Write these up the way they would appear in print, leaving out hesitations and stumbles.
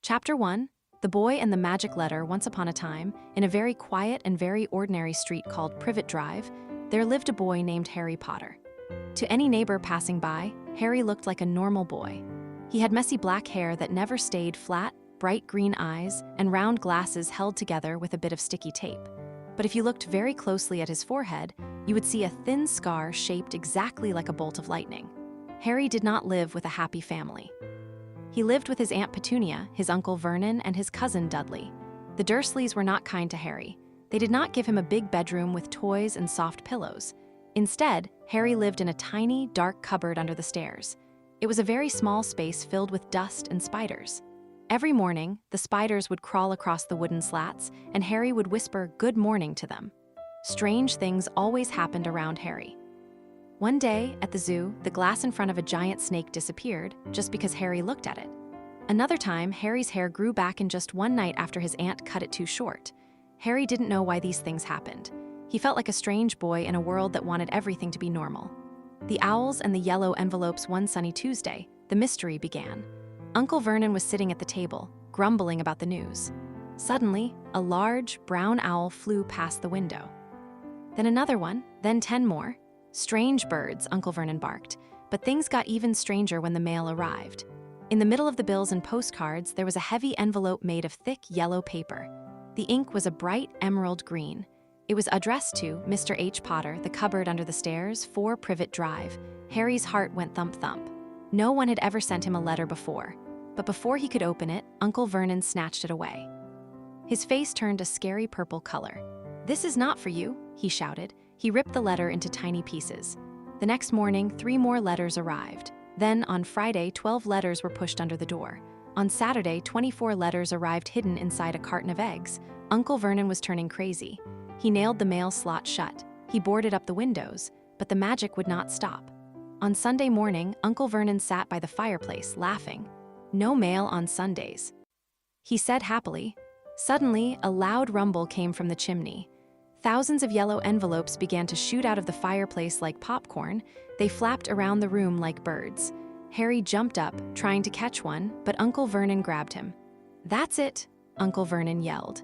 Chapter 1. The Boy and the Magic Letter. Once upon a time, in a very quiet and very ordinary street called Privet Drive, there lived a boy named Harry Potter. To any neighbor passing by, Harry looked like a normal boy. He had messy black hair that never stayed flat, bright green eyes, and round glasses held together with a bit of sticky tape. But if you looked very closely at his forehead, you would see a thin scar shaped exactly like a bolt of lightning. Harry did not live with a happy family. He lived with his Aunt Petunia, his Uncle Vernon, and his cousin Dudley. The Dursleys were not kind to Harry. They did not give him a big bedroom with toys and soft pillows. Instead, Harry lived in a tiny, dark cupboard under the stairs. It was a very small space filled with dust and spiders. Every morning, the spiders would crawl across the wooden slats, and Harry would whisper good morning to them. Strange things always happened around Harry. One day, at the zoo, the glass in front of a giant snake disappeared just because Harry looked at it. Another time, Harry's hair grew back in just one night after his aunt cut it too short. Harry didn't know why these things happened. He felt like a strange boy in a world that wanted everything to be normal. The owls and the yellow envelopes. One sunny Tuesday, the mystery began. Uncle Vernon was sitting at the table, grumbling about the news. Suddenly, a large, brown owl flew past the window. Then another one, then 10 more. Strange birds, Uncle Vernon barked, but things got even stranger when the mail arrived. In the middle of the bills and postcards, there was a heavy envelope made of thick yellow paper. The ink was a bright emerald green. It was addressed to Mr. H. Potter, the cupboard under the stairs, 4 Privet Drive. Harry's heart went thump-thump. No one had ever sent him a letter before. But before he could open it, Uncle Vernon snatched it away. His face turned a scary purple color. "This is not for you," he shouted. He ripped the letter into tiny pieces. The next morning, 3 more letters arrived. Then, on Friday, 12 letters were pushed under the door. On Saturday, 24 letters arrived hidden inside a carton of eggs. Uncle Vernon was turning crazy. He nailed the mail slot shut. He boarded up the windows, but the magic would not stop. On Sunday morning, Uncle Vernon sat by the fireplace, laughing. "No mail on Sundays," he said happily. Suddenly, a loud rumble came from the chimney. Thousands of yellow envelopes began to shoot out of the fireplace like popcorn. They flapped around the room like birds. Harry jumped up, trying to catch one, but Uncle Vernon grabbed him. "That's it," Uncle Vernon yelled.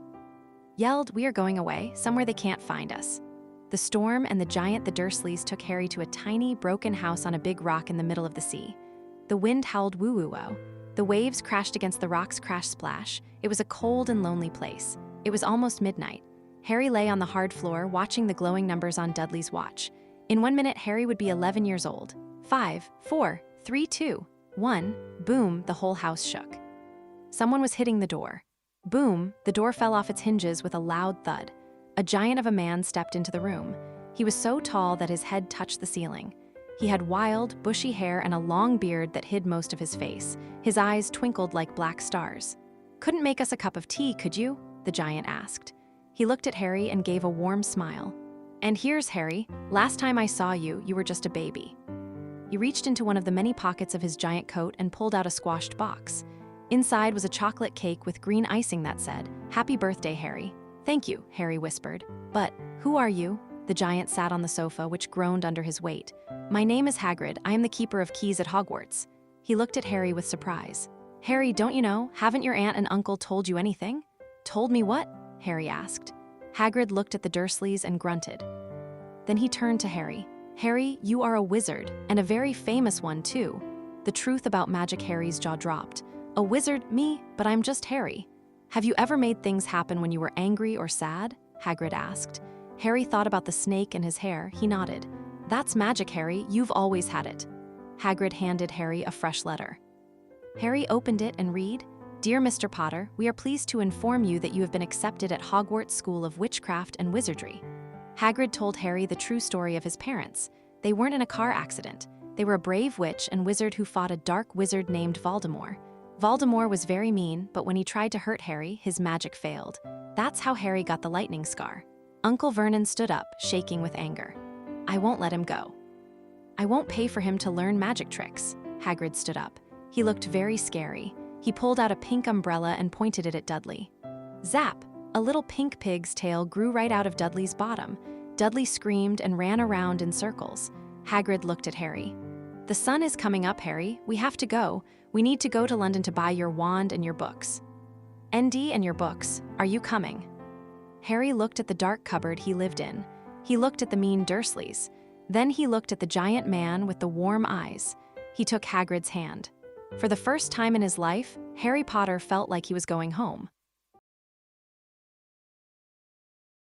"We are going away, somewhere they can't find us." The storm and the giant the Dursleys took Harry to a tiny, broken house on a big rock in the middle of the sea. The wind howled woo-woo-wo. The waves crashed against the rocks crash-splash. It was a cold and lonely place. It was almost midnight. Harry lay on the hard floor, watching the glowing numbers on Dudley's watch. In 1 minute, Harry would be 11 years old. 5, 4, 3, 2, 1. Boom, the whole house shook. Someone was hitting the door. Boom, the door fell off its hinges with a loud thud. A giant of a man stepped into the room. He was so tall that his head touched the ceiling. He had wild, bushy hair and a long beard that hid most of his face. His eyes twinkled like black stars. "Couldn't make us a cup of tea, could you?" the giant asked. He looked at Harry and gave a warm smile. "And here's Harry. Last time I saw you, you were just a baby." He reached into one of the many pockets of his giant coat and pulled out a squashed box. Inside was a chocolate cake with green icing that said, "Happy birthday, Harry." "Thank you," Harry whispered. "But who are you?" The giant sat on the sofa, which groaned under his weight. "My name is Hagrid. I am the keeper of keys at Hogwarts." He looked at Harry with surprise. "Harry, don't you know? Haven't your aunt and uncle told you anything?" "Told me what?" Harry asked. Hagrid looked at the Dursleys and grunted. Then he turned to Harry. "Harry, you are a wizard, and a very famous one, too." The truth about magic. Harry's jaw dropped. "A wizard? Me? But I'm just Harry." "Have you ever made things happen when you were angry or sad?" Hagrid asked. Harry thought about the snake and his hair. He nodded. "That's magic, Harry. You've always had it." Hagrid handed Harry a fresh letter. Harry opened it and read, "Dear Mr. Potter, we are pleased to inform you that you have been accepted at Hogwarts School of Witchcraft and Wizardry." Hagrid told Harry the true story of his parents. They weren't in a car accident. They were a brave witch and wizard who fought a dark wizard named Voldemort. Voldemort was very mean, but when he tried to hurt Harry, his magic failed. That's how Harry got the lightning scar. Uncle Vernon stood up, shaking with anger. "I won't let him go. I won't pay for him to learn magic tricks." Hagrid stood up. He looked very scary. He pulled out a pink umbrella and pointed it at Dudley. Zap! A little pink pig's tail grew right out of Dudley's bottom. Dudley screamed and ran around in circles. Hagrid looked at Harry. "The sun is coming up, Harry. We have to go. We need to go to London to buy your wand and your books." "ND and your books, are you coming?" Harry looked at the dark cupboard he lived in. He looked at the mean Dursleys. Then he looked at the giant man with the warm eyes. He took Hagrid's hand. For the first time in his life, Harry Potter felt like he was going home.